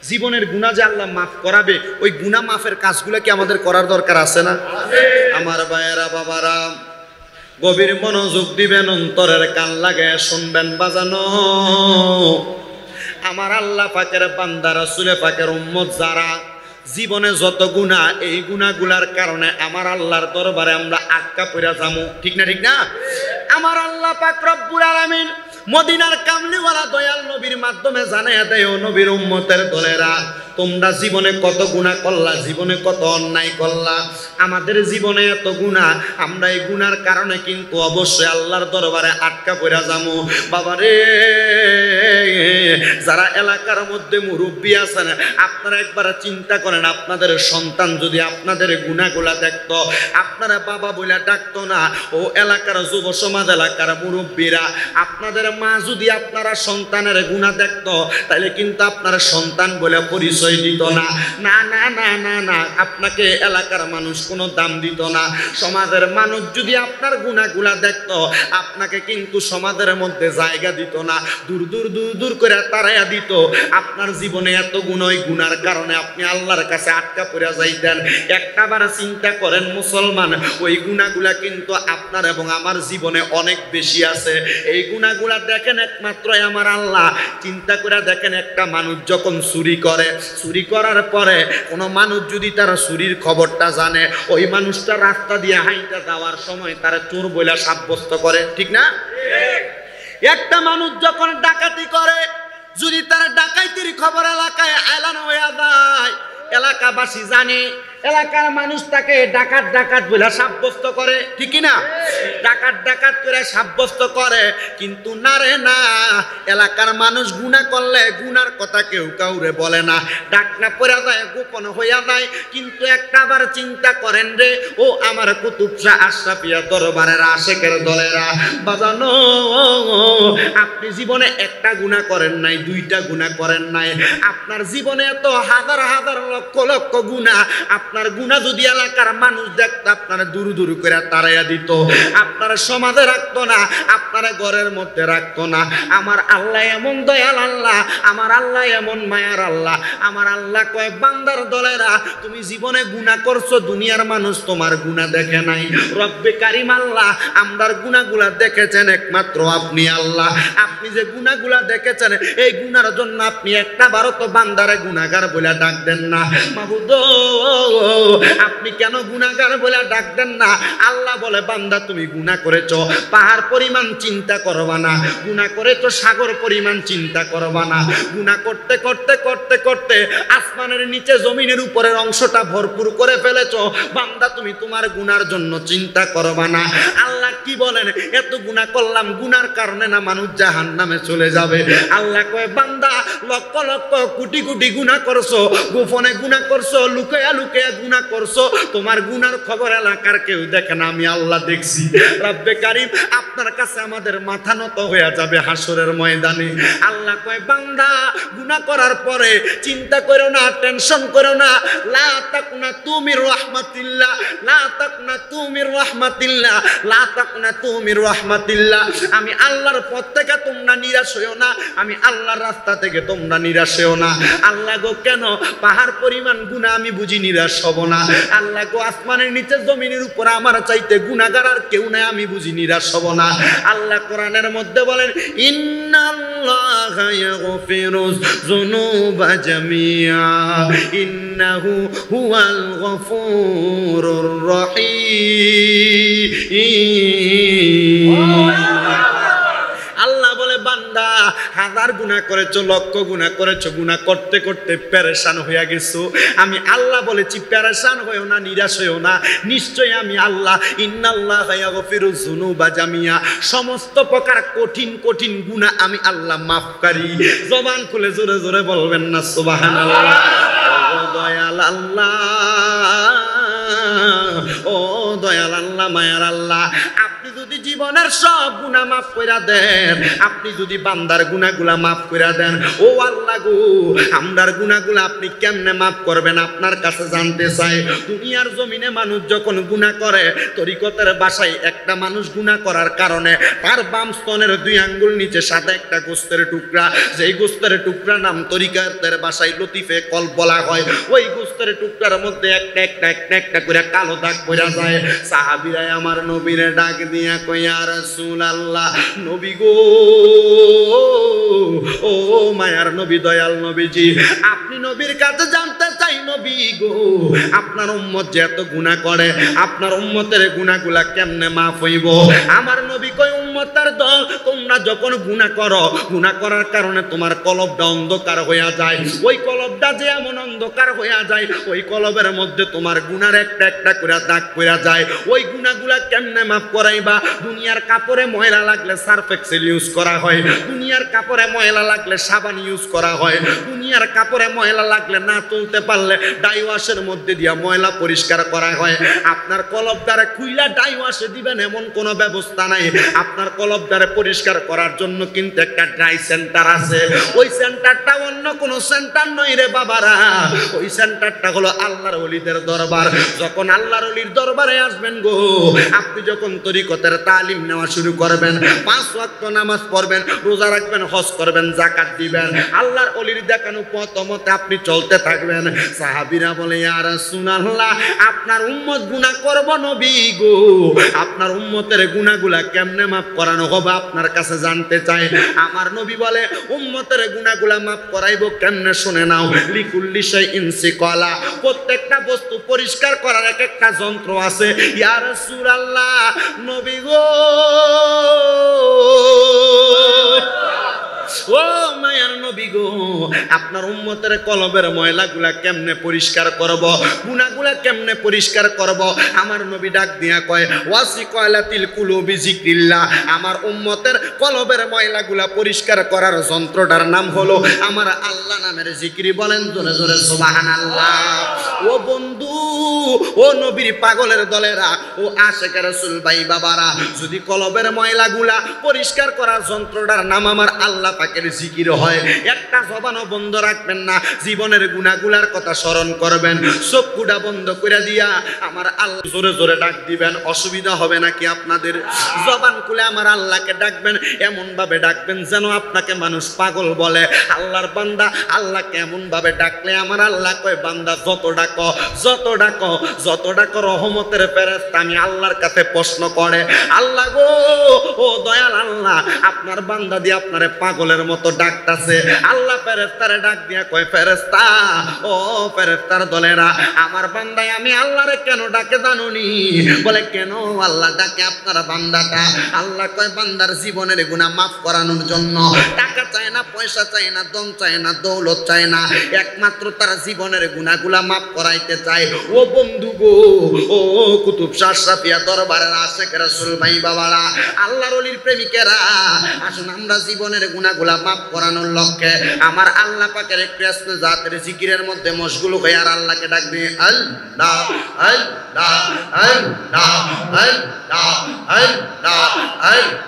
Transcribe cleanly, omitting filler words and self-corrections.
জীবনের গুনাহ যে আল্লাহ মাফ করাবে, ওই গুনাহ মাফের কাজগুলো কি আমাদের করার দরকার আছে না? আমার ভাইয়েরা বাবারা, গভীর মনোযোগ দিবেন, অন্তরের কান লাগায় শুনবেন বাজানো। আমার আল্লাহ পাকের বান্দা, রাসূল পাকের উম্মত যারা, জীবনে যত গুনাহ, এই গুনাহগুলার কারণে আমার আল্লাহর দরবারে আমরা আটকা পড়ে যাবো। ঠিক না? ঠিক না? আমার আল্লাহ পাক রব্বুল আলামিন মদিনার কামলিওয়ালা দয়াল নবীর মাধ্যমে জানায়া দেয়, ও নবীর উম্মতের দলেরা, তোমরা জীবনে কত গুনাহ করলা, জীবনে কত অন্যায় করলা। আমাদের জীবনে এত গুনাহ, আমরা এই গুনার কারণে কিন্তু অবশ্যই আল্লাহর দরবারে আটকা পড়ে যাবো। বাবারে, যারা এলাকার মধ্যে মুরব্বী আছেন, আপনারা একবার চিন্তা করেন, আপনাদের সন্তান যদি আপনাদের গুনাহগুলা দেখতো, আপনারা বাবা বলে ডাকতো না, ও এলাকার যুব সমাজ, এলাকার মুরব্বীরা, আপনাদের মা যদি আপনারা সন্তানের গুনাহ দেখতো, তাহলে কিন্তু আপনারা সন্তান বলে পরিচয় দিত না। না না না না না, আপনাকে এলাকার মানুষ কোনো দাম দিত না। সমাজের মানুষ যদি আপনার গুনাহগুলা দেখতো, আপনাকে কিন্তু সমাজের মধ্যে জায়গা দিত না, দূর দূর দূর দূর করে তাড়াইয়া দিত। আপনার জীবনে এত গুনাহ, ওই গুনার কারণে আপনি আল্লাহর কাছে আটকা পড়ে যাইতেন। একটাবার চিন্তা করেন মুসলমান, ওই গুনাহগুলা কিন্তু আপনার এবং আমার জীবনে অনেক বেশি আছে। এই গুনাহগুলা দেখেন একমাত্র আমার আল্লাহ। চিন্তা করে দেখেন, একটা মানুষ যখন চুরি করে, চুরি করার পরে কোনো মানুষ যদি তার চুরির খবরটা জানে, ওই মানুষটা রাস্তা দিয়ে হাইটা যাওয়ার সময় তারা চোর বলে সাব্যস্ত করে। ঠিক না? একটা মানুষ যখন ডাকাতি করে, যদি তার ডাকাতির খবর এলাকায় এলান হয়ে যায়, এলাকাবাসী জানে, এলাকার মানুষ তাকে ডাকাত ডাকাত বলে সাব্যস্ত করে। ঠিক না? ডাকাত ডাকাত করে সাব্যস্ত করে, কিন্তু না রে না, এলাকার মানুষ গুনাহ করলে গুনার কথা কেউ কাউরে বলে না, ডাক না পড়ে যায়, গোপন হইয়া যায়। কিন্তু একটাবার চিন্তা করেন রে, ও আমার কুতুব শাহ আশরাফিয়া দরবারের আশেকের দলেরা, বাজানো, আপনি জীবনে একটা গুনাহ করেন নাই, দুইটা গুনাহ করেন নাই, আপনার জীবনে এত হাজার হাজার লক্ষ লক্ষ গুনাহ। আপনার গুনাহ যদি এলাকার মানুষ দেখতো, আপনারা দূর দূর করে তাড়াইয়া দিত, আপনারা সমাজে রাখতো না, আপনারা ঘরের মধ্যে রাখতো না। আমার আল্লাহ এমন দয়াল আল্লাহ, আমার আল্লাহ এমন মায়ার আল্লাহ। আমার আল্লাহ কয়, বান্দার দলেরা, তুমি জীবনে গুনাহ করছো, দুনিয়ার মানুষ তোমার গুনাহ দেখে নাই, রব্বে কারিম আল্লাহ আমরার গুনাহগুলা দেখেছেন একমাত্র আপনি আল্লাহ। আপনি যে গুনাহগুলা দেখেছেন, এই গুনার জন্য আপনি একটা বারো তো বান্দারে গুনাহগার বলে ডাক দেন না। মাবুদ, আপনি কেন গুনাহগার বলে ডাক দেন না? আল্লাহ বলে, বান্দা তুমি গুনাহ করেছো, পাহাড় পরিমাণ চিন্তা করবা না, গুনাহ করেছো সাগর পরিমাণ চিন্তা করবা না। গুনাহ করতে করতে করতে করতে আসমানের নিচে জমিনের উপরের অংশটা ভরপুর করে ফেলেছো, বান্দা তুমি তোমার গুনার জন্য চিন্তা করবা না। আল্লাহ কি বলেন, এত গুনাহ করলাম, গুনার কারণে না মানুষ জাহান্নামে চলে যাবে। আল্লাহ কয়, বান্দা লক্ষ লক্ষ কোটি কোটি গুনাহ করছো, গোপনে গুনাহ করছো, লুকায়া লুকায়া গুনাহ করছো, তোমার গুনার খবর এলাকার কেউ দেখে না, আমি আল্লাহ দেখছি। রব্বে কারিম, আপনার কাছে আমাদের মাথা নত হয়ে যাবে হাসরের ময়দানে। আল্লাহ কয়, বান্দা গুনাহ করার পরে চিন্তা করো না, টেনশন করো না, লা তাকুনা তুমির রাহমাতিল্লাহ, লা তাকুনা তুমির রাহমাতিল্লাহ, লা তাকুনা তুমির রাহমাতিল্লাহ। আমি আল্লাহর পথ থেকে তোমরা নিরাশ হইও না, আমি আল্লাহর রাস্তা থেকে তোমরা নিরাশ হইও না। আল্লাহ গো, কেন পাহাড় পরিমাণ গুনাহ আমি বুঝি নিরাশ হব না? আল্লাহ গো, আসমানের নিচে জমিনের উপর আমার চাইতে গুনাহগার আর কেউ নাই, আমি বুঝি নিরাশ হব না। আল্লাহ কোরআনের মধ্যে বলেন, ইন্নাল্লাহা ইয়াগফিরুয যুনুবা জামিআ ইন্নাহু হুয়াল গফুরুর রহিম। আল্লাহ বলে, বান্দা হাজার গুনাহ করেছো, লক্ষ গুনাহ করেছো, গুনাহ করতে করতে পেরেশান হয়ে গেছো, আমি আল্লাহ বলেছি পেরেশান হইও না, নিরাশ হইও না, নিশ্চয়ই আমি আল্লাহ ইন্নাল্লাহা ইয়াগফিরুয যুনুবা জামিআ, সমস্ত প্রকার কঠিন কঠিন গুনাহ আমি আল্লাহ মাফকারী। জবান খুলে জোরে জোরে বলবেন না সুবহানাল্লাহ। ও দয়াল আল্লাহ, ও দয়াল আল্লাহ, মায়ার আল্লাহ, আপনি যদি জীবনের সব গুনাহ মাফ কইরা দেন, আপনি যদি বান্দার গুনাহগুলা মাফ কইরা দেন, ও আল্লাহ গো আমরার গুনাহগুলা আপনি কেমনে মাফ করবেন আপনার কাছে জানতে চাই। দুনিয়ার জমিনে মানুষ যখন গুনাহ করে, তরিকতের ভাষায় একটা মানুষ গুনাহ করার কারণে তার বাম স্তনের 2 আঙ্গুল নিচে সাদা একটা গোস্তের টুকরা, যেই গোস্তের টুকরা নাম তরিকতের ভাষায় লতিফে কলব বলা হয়, ওই গোস্তের টুকরার মধ্যে একটা করে কালো দাগ পড়া যায়। সাহাবীরা আমার নবীরে ডাক দিয়া কই, ইয়া রাসূলুল্লাহ, নবী গো, ও মায়ার নবী, দয়াল নবীজি, আপনি নবীর কাছে জানতে চাই, নবী গো আপনার উম্মত যে এত গুনাহ করে, আপনার উম্মতের গুনাহগুলা কেমনে মাফ হইব? আমার নবী কই, উম্মতের দল, তোমরা যখন গুনাহ করো, গুনাহ করার কারণে তোমার কলবটা অন্ধকার হইয়া যায়, ওই কলবটা যে এমন অন্ধকার হইয়া যায়, ওই কলবের মধ্যে তোমার গুনার একটা করে দাগ পড়া যায়। ওই গুনাহগুলা কেমনে মাফ করাইবা? দুনিয়ার কাপড়ে ময়লা লাগলে সার্ফ এক্সেল ইউজ করা হয়, দুনিয়ার কাপড়ে ময়লা লাগলে সাবান ইউজ করা হয়, দুনিয়ার কাপড়ে ময়লা লাগলে না তুলতে পারলে ডাই ওয়াশের মধ্যে দিয়া ময়লা পরিষ্কার করা হয়। আপনার কলবদারে খুইলা ডাই ওয়াশে দিবেন এমন কোনো ব্যবস্থা নাই। আপনার কলবদারে পরিষ্কার করার জন্য কিন্তু একটা ড্রাই সেন্টার আছে, ওই সেন্টারটা অন্য কোনো সেন্টার নয় রে বাবারা, ওই সেন্টারটা হলো আল্লাহর ওলিদের দরবার। যখন আল্লাহর ওলির দরবারে আসবেন গো, আপনি যখন তরিকতের তালিম নেওয়া শুরু করবেন, 5 ওয়াক্ত নামাজ পড়বেন, রোজা রাখবেন, হজ করবেন, যাকাত দিবেন, আল্লাহর ওলির দেখানো পথ মতে আপনি চলতে থাকবেন। সাহাবীরা বলে, ইয়া রাসূলুল্লাহ, আপনার উম্মত গুনাহ করব নবী গো, আপনার উম্মতের গুনাহগুলা কেমনে মাফ করানো হবে আপনার কাছে জানতে চাই। আমার নবী বলে, উম্মতের গুনাহগুলা মাফ করাইবো কেমনে শুনে নাও। লিকুল্লি শাইইন সিকালা, প্রত্যেকটা বস্তু পরিষ্কার করার একটা যন্ত্র আছে। ইয়া রাসূলুল্লাহ, নবী গো, ও মায়ার নবী গো, আপনার উম্মতের কলবের ময়লাগুলা কেমনে পরিষ্কার করব, গুনাহগুলা কেমনে পরিষ্কার করব? আমার নবী ডাক দিয়া কয়, ওয়াসিকালাতিল কুলুবি যিকরিল্লাহ, আমার উম্মতের কলবের ময়লাগুলা পরিষ্কার করার যন্ত্রটার নাম হলো আমার আল্লাহ নামের জিকির। বলেন জোরে জোরে সুবহানাল্লাহ। ও বন্ধু, ও নবীর পাগলের দলেরা, ও আশিক রাসূল ভাই বাবারা, যদি কলবের ময়লাগুলা পরিষ্কার করার যন্ত্রটার নাম আমার আল্লাহ পাকের জিকির হয়, একটা জবানও বন্ধ রাখবেন না, জীবনের গুনাহগুলার কথা স্মরণ করবেন, চোখটা বন্ধ করে দিয়া আমার আল্লাহ জোরে জোরে ডাক দিবেন। অসুবিধা হবে নাকি আপনাদের? জবান খুলে আমার আল্লাহকে ডাকবেন, এমন ভাবে ডাকবেন যেন আপনাকে মানুষ পাগল বলে। আল্লাহর বান্দা আল্লাহকে এমন ভাবে ডাকলে আমার আল্লাহ কয়, বান্দা যত ডাকো, যত ডাকো, যত ডাকো, রহমতের ফেরেশতা আমি আল্লাহর কাছে প্রশ্ন করে, আল্লাহ গো, ও দয়াল আল্লাহ, আপনার বান্দা দিয়ে আপনারে পাগলের মতো ডাকতাছে। আল্লাহ ফেরেশতারে ডাক দিয়া কয়, ফেরেশতা, ও ফেরেশতার দলেরা, আমার বান্দায় আমি আল্লাহরে কেন ডাকে জানুনি? বলে, কেন আল্লাহ ডাকে আপনার বান্দাটা? আল্লাহ কয়, বান্দার জীবনের গুনাহ মাফ করানোর জন্য। টাকা চায় না, পয়সা চায় না, ধন চায় না, দৌলত চায় না, একমাত্র তার জীবনের গুনাহগুলা মাফ করাইতে চায়। ও বন্ধু গো, ও কুতুব শাহ সাফিয়া দরবারের আশিক রাসূল ভাই বাবারা, আল্লাহর ওলির প্রেমিকেরা, আসুন আমরা জীবনের গুনাহগুলা মাফ করানোর লক্ষ্যে আমার আল্লাহ পাকের একটু আসলে জাতের জিকিরের মধ্যে মশগুল হয়ে আর আল্লাহকে ডাকবে, আল্লাহ আল্লাহ আল্লাহ আল্লাহ আল্লাহ আল্লাহ।